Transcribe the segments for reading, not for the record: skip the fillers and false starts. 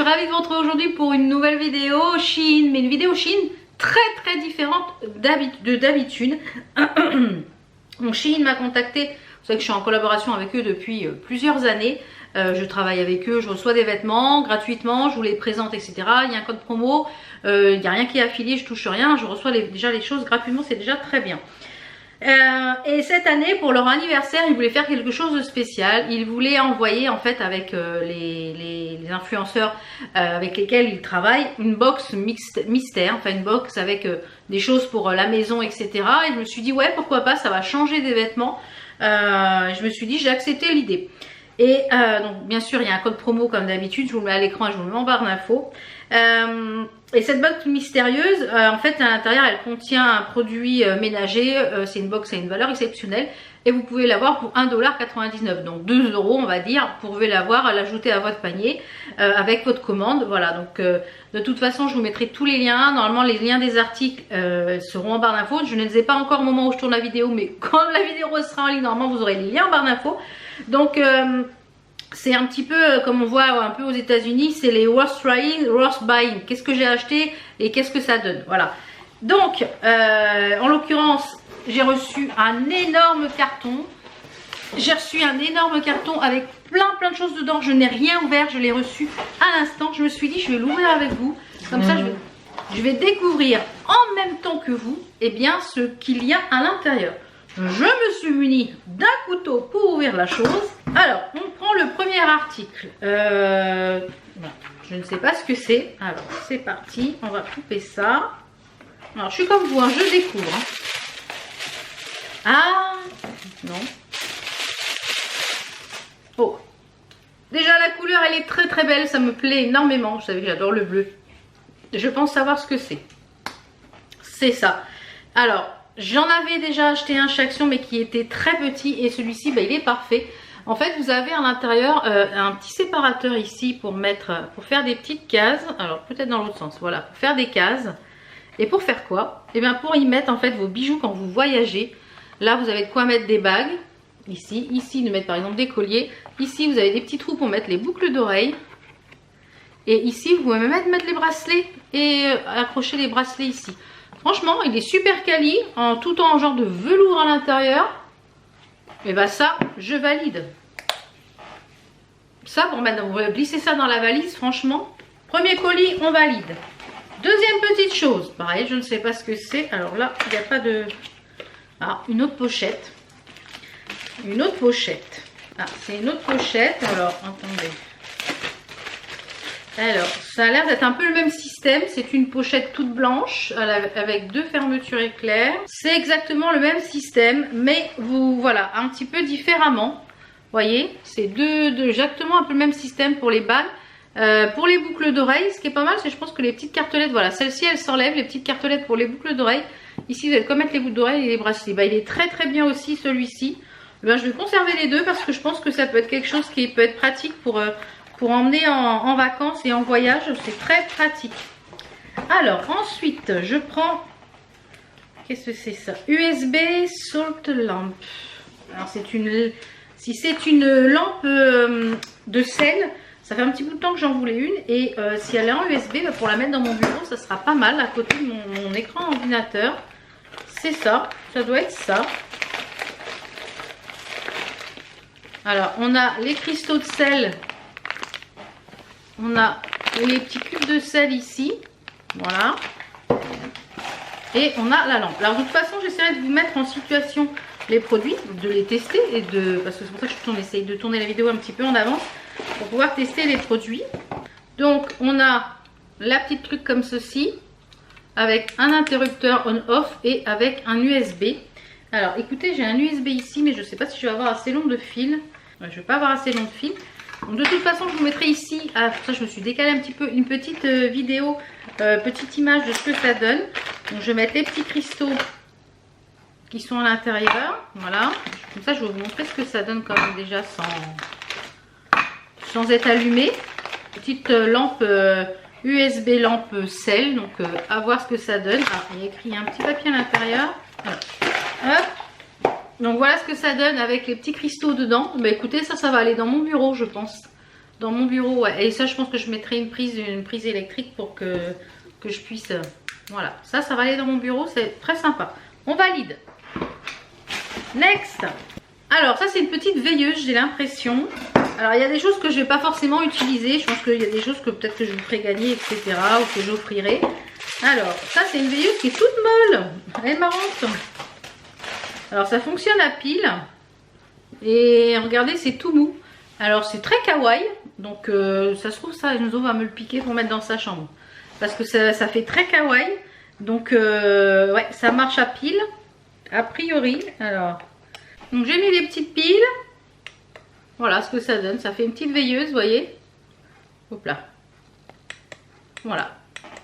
suis ravie de vous retrouver aujourd'hui pour une nouvelle vidéo Shein, mais une vidéo Shein très différente d'habitude. Donc Shein m'a contacté, vous savez que je suis en collaboration avec eux depuis plusieurs années. Je travaille avec eux, je reçois des vêtements gratuitement, je vous les présente, etc. Il y a un code promo, il n'y a rien qui est affilié, je touche rien, je reçois déjà les choses gratuitement, c'est déjà très bien. Et cette année, pour leur anniversaire, ils voulaient faire quelque chose de spécial. Ils voulaient envoyer en fait avec les influenceurs avec lesquels ils travaillent une box mystère, enfin une box avec des choses pour la maison, etc. Et je me suis dit ouais, pourquoi pas, ça va changer des vêtements. Je me suis dit, j'ai accepté l'idée. Et donc bien sûr il y a un code promo comme d'habitude, je vous le mets à l'écran et je vous le mets en barre d'infos. Et cette box mystérieuse, en fait à l'intérieur elle contient un produit ménager, c'est une box à une valeur exceptionnelle et vous pouvez l'avoir pour 1,99 $, donc 2 € on va dire, vous pouvez l'avoir, l'ajouter à votre panier avec votre commande. Voilà, donc de toute façon je vous mettrai tous les liens, normalement les liens des articles seront en barre d'infos. Je ne les ai pas encore au moment où je tourne la vidéo, mais quand la vidéo sera en ligne, normalement vous aurez les liens en barre d'infos. Donc c'est un petit peu comme on voit un peu aux États-Unis, c'est les worst trying, worst buying. Qu'est-ce que j'ai acheté et qu'est-ce que ça donne. Voilà. Donc, en l'occurrence, j'ai reçu un énorme carton. J'ai reçu un énorme carton avec plein de choses dedans. Je n'ai rien ouvert, je l'ai reçu à l'instant. Je me suis dit, je vais l'ouvrir avec vous. Comme ça, je vais découvrir en même temps que vous, eh bien, ce qu'il y a à l'intérieur. Je me suis munie d'un couteau pour ouvrir la chose. Alors, on prend le premier article. Je ne sais pas ce que c'est. Alors, c'est parti. On va couper ça. Alors, je suis comme vous, hein, je découvre. Hein. Ah, non. Oh. Déjà, la couleur, elle est très belle. Ça me plaît énormément. Vous savez que j'adore le bleu. Je pense savoir ce que c'est. C'est ça. Alors, j'en avais déjà acheté un chez Action mais qui était très petit et celui-ci bah, il est parfait. En fait vous avez à l'intérieur un petit séparateur ici pour faire des petites cases. Alors peut-être dans l'autre sens, voilà, pour faire des cases. Et pour faire quoi? Et bien pour y mettre en fait vos bijoux quand vous voyagez. Là vous avez de quoi mettre des bagues. Ici de mettre par exemple des colliers. Ici vous avez des petits trous pour mettre les boucles d'oreilles. Et ici vous pouvez même mettre les bracelets et accrocher les bracelets ici. Franchement, il est super quali, tout en genre de velours à l'intérieur. Et bah ça, je valide. Ça, pour maintenant, vous glisser ça dans la valise, franchement. Premier colis, on valide. Deuxième petite chose, pareil, je ne sais pas ce que c'est. Alors là, il n'y a pas de... Ah, une autre pochette. Une autre pochette. Ah, c'est une autre pochette. Alors, attendez. Alors, ça a l'air d'être un peu le même système. C'est une pochette toute blanche avec deux fermetures éclairs. C'est exactement le même système, mais vous voilà un petit peu différemment. Vous voyez, c'est exactement un peu le même système pour les balles. Pour les boucles d'oreilles, ce qui est pas mal, c'est je pense que les petites cartelettes, voilà, celle-ci elle s'enlève, les petites cartelettes pour les boucles d'oreilles. Ici, vous allez comme mettre les boucles d'oreilles et les bracelets. Bah, il est très bien aussi celui-ci. Ben, je vais conserver les deux parce que je pense que ça peut être quelque chose qui peut être pratique pour emmener en vacances et en voyage, c'est très pratique. Alors ensuite je prends, qu'est-ce que c'est ça? USB Salt Lamp. Alors si c'est une lampe de sel, ça fait un petit bout de temps que j'en voulais une et si elle est en USB, bah, pour la mettre dans mon bureau, ça sera pas mal à côté de mon écran ordinateur. C'est ça, ça doit être ça. Alors on a les cristaux de sel. On a les petits cubes de sel ici, voilà, et on a la lampe. Alors de toute façon, j'essaierai de vous mettre en situation les produits, de les tester, parce que c'est pour ça que j'essaye de tourner la vidéo un petit peu en avance, pour pouvoir tester les produits. Donc on a la petite truc comme ceci, avec un interrupteur on-off et avec un USB. Alors écoutez, j'ai un USB ici, mais je ne sais pas si je vais avoir assez long de fil. Je ne vais pas avoir assez long de fil. Donc de toute façon je vous mettrai ici, pour ça je me suis décalé un petit peu, une petite vidéo, petite image de ce que ça donne. Donc je vais mettre les petits cristaux qui sont à l'intérieur, voilà. Comme ça je vais vous montrer ce que ça donne quand même déjà sans être allumé. Petite lampe USB lampe sel, donc à voir ce que ça donne. Ah, il y a écrit un petit papier à l'intérieur. Voilà. Hop. Donc voilà ce que ça donne avec les petits cristaux dedans. Bah écoutez, ça va aller dans mon bureau je pense. dans mon bureau. Ouais. Et ça, je pense que je mettrai une prise électrique pour que je puisse... voilà, ça va aller dans mon bureau, c'est très sympa. On valide. Next. Alors, ça, c'est une petite veilleuse, j'ai l'impression. Alors, il y a des choses que je ne vais pas forcément utiliser. Je pense qu'il y a des choses que peut-être que je vous ferai gagner, etc. Ou que j'offrirai. Alors, ça, c'est une veilleuse qui est toute molle. Elle est marrante. Alors, ça fonctionne à pile. Et regardez, c'est tout mou. Alors, c'est très kawaii. Donc, ça se trouve, ça, Enzo va me le piquer pour mettre dans sa chambre. Parce que ça fait très kawaii. Donc, ouais, ça marche à pile. A priori. Alors, donc j'ai mis les petites piles. Voilà ce que ça donne. Ça fait une petite veilleuse, vous voyez. Hop là. Voilà.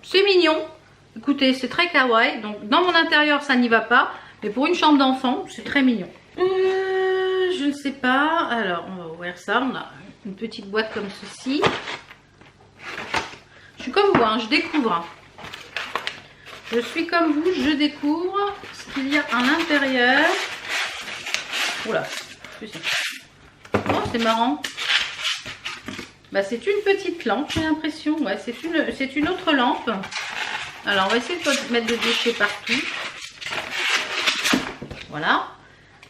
C'est mignon. Écoutez, c'est très kawaii. Donc, dans mon intérieur, ça n'y va pas. Mais pour une chambre d'enfant, c'est très mignon. Je ne sais pas. Alors, on va ouvrir ça. On a une petite boîte comme ceci. Je suis comme vous, hein, je découvre. Hein. Je suis comme vous, je découvre ce qu'il y a à l'intérieur. Oula, oh, c'est marrant. Bah, c'est une petite lampe, j'ai l'impression. Ouais, c'est une autre lampe. Alors, on va essayer de mettre des déchets partout. Voilà.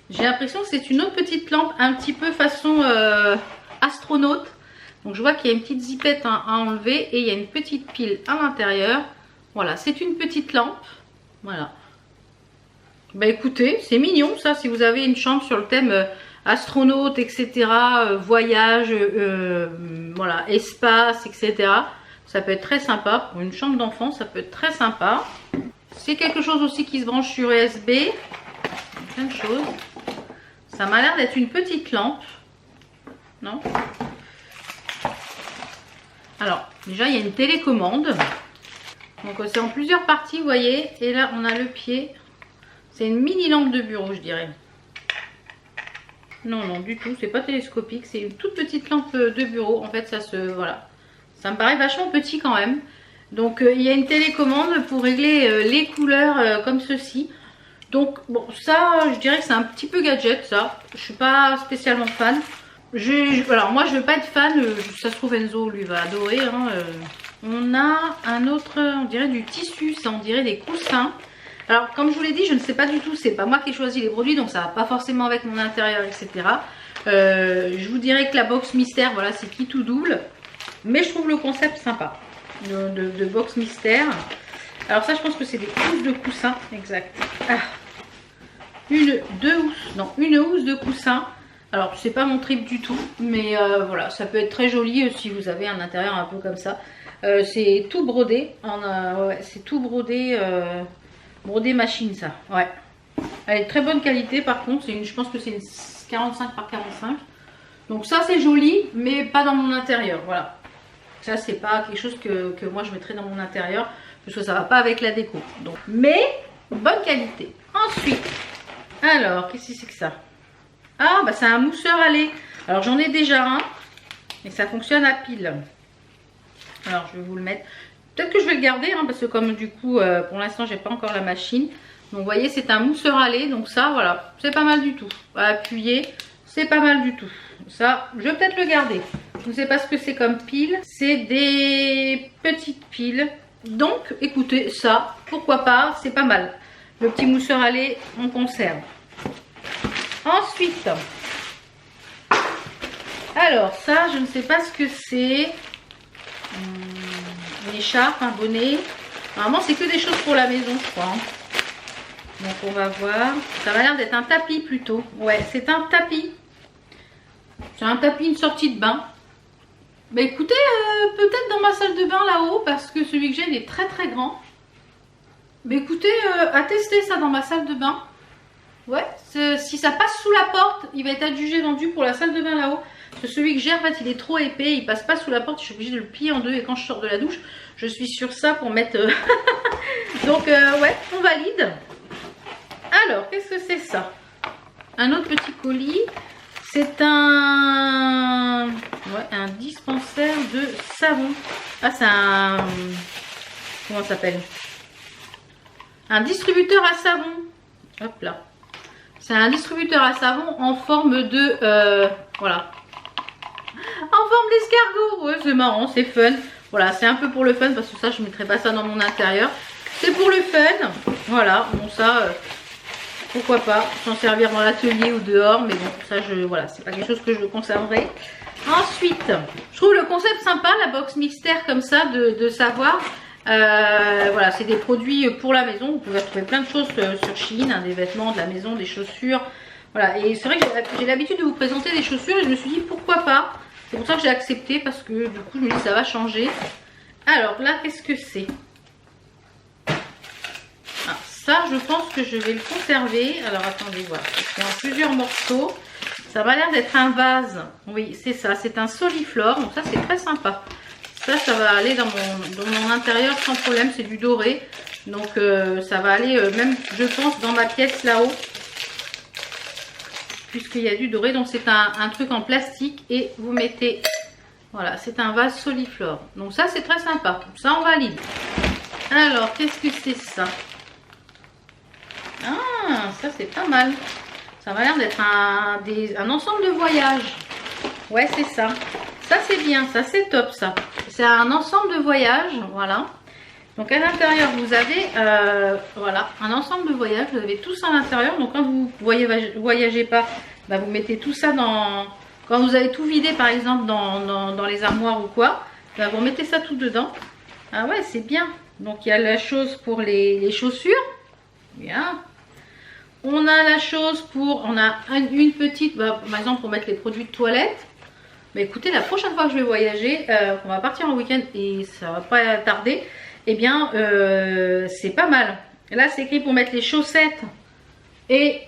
J'ai l'impression que c'est une autre petite lampe, un petit peu façon astronaute. Donc, je vois qu'il y a une petite zipette à enlever et il y a une petite pile à l'intérieur. Voilà, c'est une petite lampe. Voilà. Bah écoutez, c'est mignon ça, si vous avez une chambre sur le thème astronaute, etc. Voyage, voilà, espace, etc. Ça peut être très sympa. Pour une chambre d'enfant, ça peut être très sympa. C'est quelque chose aussi qui se branche sur USB. Plein de choses. Ça m'a l'air d'être une petite lampe. Non? Alors, déjà, il y a une télécommande. Donc, c'est en plusieurs parties, vous voyez. Et là, on a le pied. C'est une mini lampe de bureau, je dirais. Non, non, du tout. C'est pas télescopique. C'est une toute petite lampe de bureau. En fait, ça se... Voilà. Ça me paraît vachement petit quand même. Donc, il y a une télécommande pour régler les couleurs comme ceci. Donc, bon, ça, je dirais que c'est un petit peu gadget, ça. Je suis pas spécialement fan. Alors, moi, je ne veux pas être fan. Ça se trouve, Enzo, lui, va adorer. Hein. On a un autre, on dirait du tissu. Ça, on dirait des coussins. Alors, comme je vous l'ai dit, je ne sais pas du tout. C'est pas moi qui ai choisi les produits. Donc, ça va pas forcément avec mon intérieur, etc. Je vous dirais que la box mystère, voilà, c'est qui tout double. Mais je trouve le concept sympa. De box mystère. Alors, ça, je pense que c'est des housses de coussins. Exact. Ah. Une housse de coussins. Alors, c'est pas mon trip du tout, mais voilà, ça peut être très joli si vous avez un intérieur un peu comme ça. C'est tout brodé, ouais, c'est tout brodé, brodé machine ça, ouais. Elle est de très bonne qualité par contre, je pense que c'est une 45 par 45. Donc ça c'est joli, mais pas dans mon intérieur, voilà. Ça c'est pas quelque chose que moi je mettrais dans mon intérieur, parce que ça va pas avec la déco. Donc, mais, bonne qualité. Ensuite, alors, qu'est-ce que c'est que ça? Ah, bah c'est un mousseur à lait. Alors, j'en ai déjà un. Et ça fonctionne à pile. Alors, je vais vous le mettre. Peut-être que je vais le garder, hein, parce que comme du coup, pour l'instant, j'ai pas encore la machine. Donc, vous voyez, c'est un mousseur à lait. Donc ça, voilà, c'est pas mal du tout. À appuyer, c'est pas mal du tout. Ça, je vais peut-être le garder. Je ne sais pas ce que c'est comme pile. C'est des petites piles. Donc, écoutez, ça, pourquoi pas, c'est pas mal. Le petit mousseur à lait, on conserve. Ensuite, alors ça, je ne sais pas ce que c'est. Une écharpe, un bonnet. Normalement, c'est que des choses pour la maison, je crois. Donc, on va voir. Ça m'a l'air d'être un tapis plutôt. Ouais, c'est un tapis. C'est un tapis, une sortie de bain. Bah écoutez, peut-être dans ma salle de bain là-haut, parce que celui que j'ai, il est très très grand. Mais écoutez, à tester ça dans ma salle de bain. Ouais, si ça passe sous la porte, il va être adjugé vendu pour la salle de bain là-haut. Parce que celui que j'ai, en fait, il est trop épais, il passe pas sous la porte, je suis obligée de le plier en deux. Et quand je sors de la douche, je suis sur ça pour mettre... Donc, ouais, on valide. Alors, qu'est-ce que c'est ça? Un autre petit colis. C'est un... Ouais, un dispensaire de savon. Ah, c'est un... Comment ça s'appelle? Un distributeur à savon. Hop là. C'est un distributeur à savon en forme de... voilà. En forme d'escargot. Ouais, c'est marrant, c'est fun. Voilà, c'est un peu pour le fun parce que ça, je ne mettrai pas ça dans mon intérieur. C'est pour le fun. Voilà, bon ça, pourquoi pas s'en servir dans l'atelier ou dehors. Mais bon, ça, voilà, c'est pas quelque chose que je conserverai. Ensuite, je trouve le concept sympa, la box mystère comme ça, de savoir. Voilà, c'est des produits pour la maison. Vous pouvez retrouver plein de choses sur Shein, hein, des vêtements de la maison, des chaussures. Voilà, et c'est vrai que j'ai l'habitude de vous présenter des chaussures et je me suis dit pourquoi pas. C'est pour ça que j'ai accepté parce que du coup je me dis ça va changer. Alors là, qu'est-ce que c'est? Ah, ça, je pense que je vais le conserver. Alors attendez, voilà, c'est en plusieurs morceaux. Ça m'a l'air d'être un vase. Oui, c'est ça, c'est un soliflore. Donc ça, c'est très sympa. Ça va aller dans mon intérieur sans problème. C'est du doré. Donc ça va aller même, je pense, dans ma pièce là-haut. Puisqu'il y a du doré. Donc c'est un truc en plastique. Et vous mettez... Voilà, c'est un vase soliflore. Donc ça, c'est très sympa. Ça, on valide. Alors, qu'est-ce que c'est ça? Ah, ça, c'est pas mal. Ça m'a l'air d'être un ensemble de voyage. Ouais, c'est ça. Ça, c'est bien. Ça, c'est top, ça. C'est un ensemble de voyage. Voilà. Donc, à l'intérieur, vous avez voilà, un ensemble de voyage. Vous avez tout ça à l'intérieur. Donc, quand vous voyagez pas, bah, vous mettez tout ça dans... Quand vous avez tout vidé, par exemple, dans les armoires ou quoi, bah, vous mettez ça tout dedans. Ah ouais, c'est bien. Donc, il y a la chose pour les chaussures. Bien. On a la chose pour... On a une petite... Bah, par exemple, pour mettre les produits de toilette. Mais écoutez, la prochaine fois que je vais voyager, on va partir en week-end et ça va pas tarder. Eh bien, c'est pas mal. Là, c'est écrit pour mettre les chaussettes et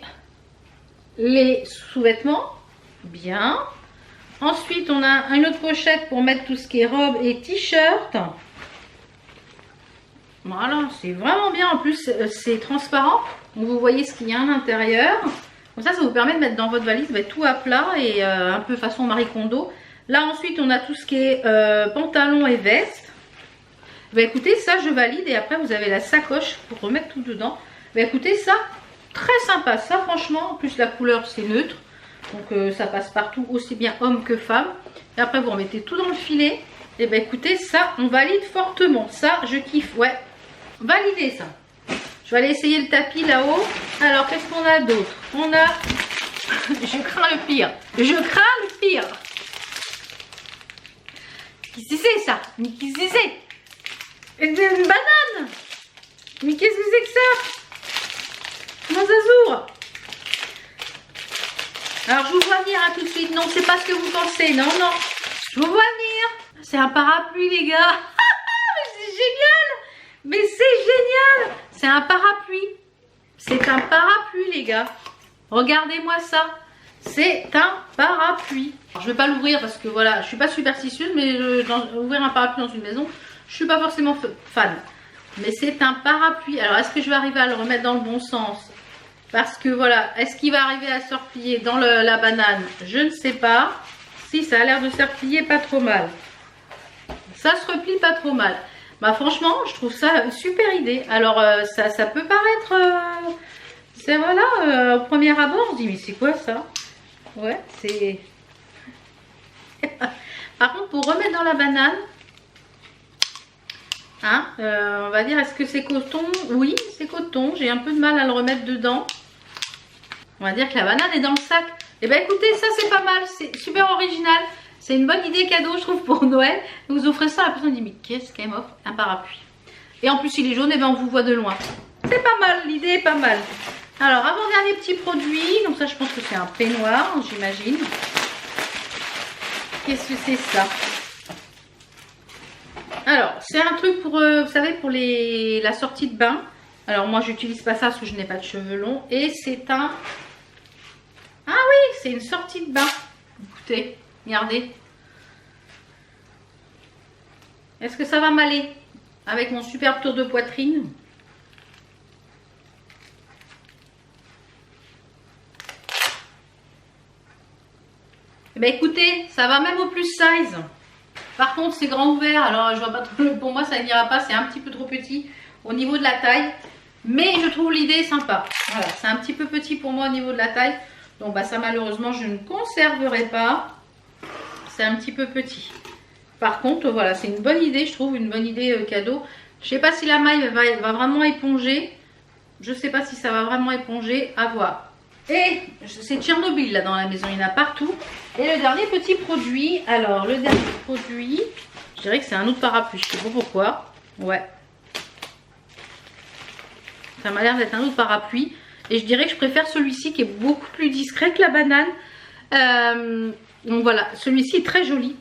les sous-vêtements. Bien. Ensuite, on a une autre pochette pour mettre tout ce qui est robe et t-shirt. Voilà, c'est vraiment bien. En plus, c'est transparent. Donc, vous voyez ce qu'il y a à l'intérieur. Comme ça vous permet de mettre dans votre valise tout à plat et un peu façon Marie Kondo. Là, ensuite, on a tout ce qui est pantalon et veste. Bah, écoutez, ça, je valide. Et après, vous avez la sacoche pour remettre tout dedans. Bah, écoutez, ça, très sympa. Ça, franchement, en plus, la couleur, c'est neutre. Donc, ça passe partout, aussi bien homme que femme. Et après, vous remettez tout dans le filet. Et bah, écoutez, ça, on valide fortement. Ça, je kiffe. Ouais, validez ça. Je vais aller essayer le tapis là-haut. Alors, qu'est-ce qu'on a d'autre? On a... Je crains le pire. Je crains le pire. Qu'est-ce que c'est ça? Mais qu'est-ce que c'est? Une banane. Mais qu'est-ce que c'est que ça? Comment ça s'ouvre? Alors, je vous vois venir tout de suite. Non, c'est pas ce que vous pensez. Non, non. Je vous vois venir. C'est un parapluie, les gars. Mais c'est génial. Mais c'est génial. C'est un parapluie. C'est un parapluie, les gars. Regardez-moi ça. C'est un parapluie. Alors, je ne vais pas l'ouvrir parce que voilà, je suis pas superstitieuse, mais ouvrir un parapluie dans une maison, je suis pas forcément fan. Mais c'est un parapluie. Alors, est-ce que je vais arriver à le remettre dans le bon sens? Parce que voilà, est-ce qu'il va arriver à se replier dans la banane? Je ne sais pas. Si, ça a l'air de se replier pas trop mal. Ça se replie pas trop mal. Bah franchement, je trouve ça une super idée. Alors, ça peut paraître... c'est voilà, au premier abord, on se dit, mais c'est quoi ça? Ouais, c'est... Par contre, pour remettre dans la banane, hein, on va dire, est-ce que c'est coton? Oui, c'est coton. J'ai un peu de mal à le remettre dedans. On va dire que la banane est dans le sac. Et ben écoutez, ça c'est pas mal. C'est super original. C'est une bonne idée cadeau, je trouve, pour Noël. Vous offrez ça, la personne dit, mais qu'est-ce qu'elle m'offre? Un parapluie. Et en plus, il est jaune, et ben on vous voit de loin. C'est pas mal, l'idée est pas mal. Alors, avant-dernier petit produit. Donc ça, je pense que c'est un peignoir, j'imagine. Qu'est-ce que c'est ça? Alors, c'est un truc pour, vous savez, pour la sortie de bain. Alors, moi, j'utilise pas ça parce que je n'ai pas de cheveux longs. Et c'est un... Ah oui, c'est une sortie de bain. Écoutez, regardez. Est-ce que ça va m'aller avec mon superbe tour de poitrine? Eh bien, écoutez, ça va même au plus size. Par contre, c'est grand ouvert. Alors, je vois pas trop. Pour moi, ça n'ira pas. C'est un petit peu trop petit au niveau de la taille. Mais je trouve l'idée sympa. Voilà, c'est un petit peu petit pour moi au niveau de la taille. Donc, bah, ça, malheureusement, je ne conserverai pas. c'est un petit peu petit. Par contre, voilà, c'est une bonne idée, je trouve, une bonne idée cadeau. Je sais pas si la maille va vraiment éponger. Je sais pas si ça va vraiment éponger, à voir. Et c'est Tchernobyl là dans la maison, il y en a partout. Et le dernier petit produit, alors le dernier produit, je dirais que c'est un autre parapluie, je sais pas pourquoi. Ouais. Ça m'a l'air d'être un autre parapluie. Et je dirais que je préfère celui-ci qui est beaucoup plus discret que la banane. Donc voilà, celui-ci est très joli.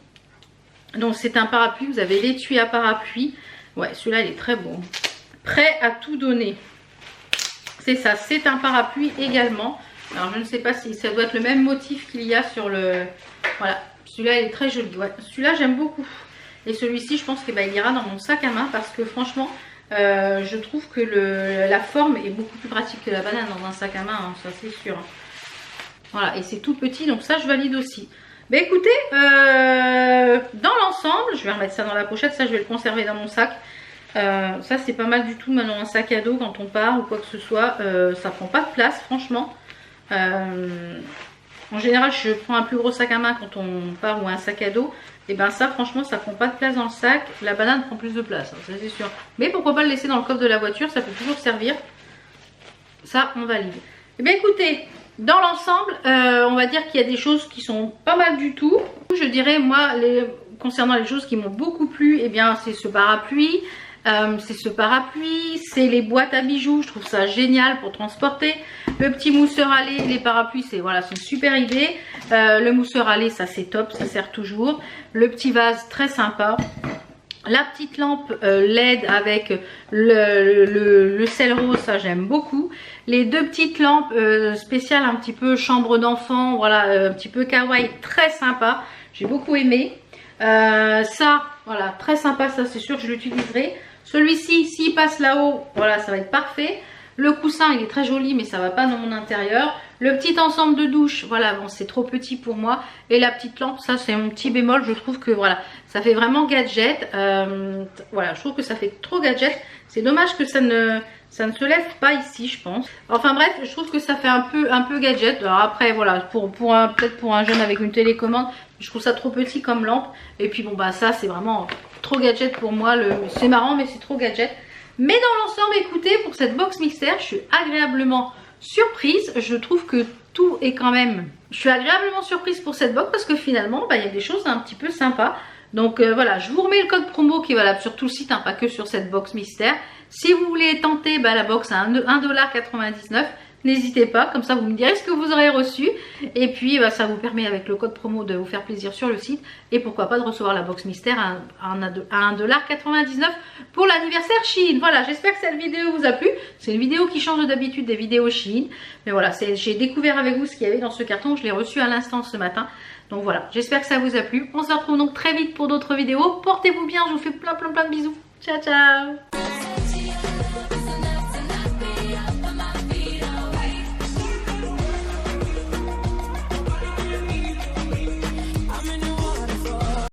Donc c'est un parapluie, vous avez l'étui à parapluie. Ouais, celui-là il est très beau. Prêt à tout donner. C'est ça, c'est un parapluie également. Alors je ne sais pas si ça doit être le même motif qu'il y a sur le... Voilà, celui-là il est très joli. Ouais, celui-là j'aime beaucoup. Et celui-ci je pense qu'il ira dans mon sac à main parce que franchement, je trouve que la forme est beaucoup plus pratique que la banane dans un sac à main, hein, ça c'est sûr. Voilà, et c'est tout petit, donc ça je valide aussi. Mais écoutez, dans l'ensemble, je vais remettre ça dans la pochette, ça je vais le conserver dans mon sac. Ça c'est pas mal du tout maintenant, un sac à dos quand on part ou quoi que ce soit, ça prend pas de place franchement. En général je prends un plus gros sac à main quand on part ou un sac à dos. Et ben ça franchement ça prend pas de place dans le sac. La banane prend plus de place, hein, ça c'est sûr. Mais pourquoi pas le laisser dans le coffre de la voiture, ça peut toujours servir. Ça on valide. Et bien écoutez, dans l'ensemble on va dire qu'il y a des choses qui sont pas mal du tout. Je dirais moi concernant les choses qui m'ont beaucoup plu, et bien c'est ce parapluie. C'est les boîtes à bijoux, je trouve ça génial pour transporter. Le petit mousseur à lait, les parapluies, c'est voilà, c'est une super idée. Le mousseur à lait, ça c'est top, ça sert toujours. Le petit vase, très sympa. La petite lampe LED avec le sel rose, ça j'aime beaucoup. Les deux petites lampes spéciales, un petit peu chambre d'enfant, voilà, un petit peu kawaii, très sympa. J'ai beaucoup aimé. Ça, voilà, très sympa, ça c'est sûr que je l'utiliserai. Celui-ci, s'il passe là-haut, voilà, ça va être parfait. Le coussin, il est très joli, mais ça va pas dans mon intérieur. Le petit ensemble de douche, voilà, bon, c'est trop petit pour moi. Et la petite lampe, ça, c'est mon petit bémol. Je trouve que, voilà, ça fait vraiment gadget. Voilà, je trouve que ça fait trop gadget. C'est dommage que ça ne se lève pas ici, je pense. Enfin bref, je trouve que ça fait un peu gadget. Alors après, voilà, peut-être pour un jeune avec une télécommande, je trouve ça trop petit comme lampe. Et puis bon, bah ça, c'est vraiment trop gadget pour moi. C'est marrant, mais c'est trop gadget. Mais dans l'ensemble, écoutez, pour cette box mystère, je suis agréablement surprise. Je trouve que tout est quand même... Je suis agréablement surprise pour cette box parce que finalement, bah, il y a des choses un petit peu sympas. Donc voilà, je vous remets le code promo qui est valable sur tout le site, hein, pas que sur cette box mystère. Si vous voulez tenter la box à 1,99 $, n'hésitez pas, comme ça vous me direz ce que vous aurez reçu. Et puis ça vous permet avec le code promo de vous faire plaisir sur le site. Et pourquoi pas de recevoir la box mystère à 1,99 $ pour l'anniversaire Shein. Voilà, j'espère que cette vidéo vous a plu. C'est une vidéo qui change d'habitude des vidéos Shein. Mais voilà, j'ai découvert avec vous ce qu'il y avait dans ce carton. Je l'ai reçu à l'instant ce matin. Donc voilà, j'espère que ça vous a plu. On se retrouve donc très vite pour d'autres vidéos. Portez-vous bien, je vous fais plein de bisous. Ciao, ciao!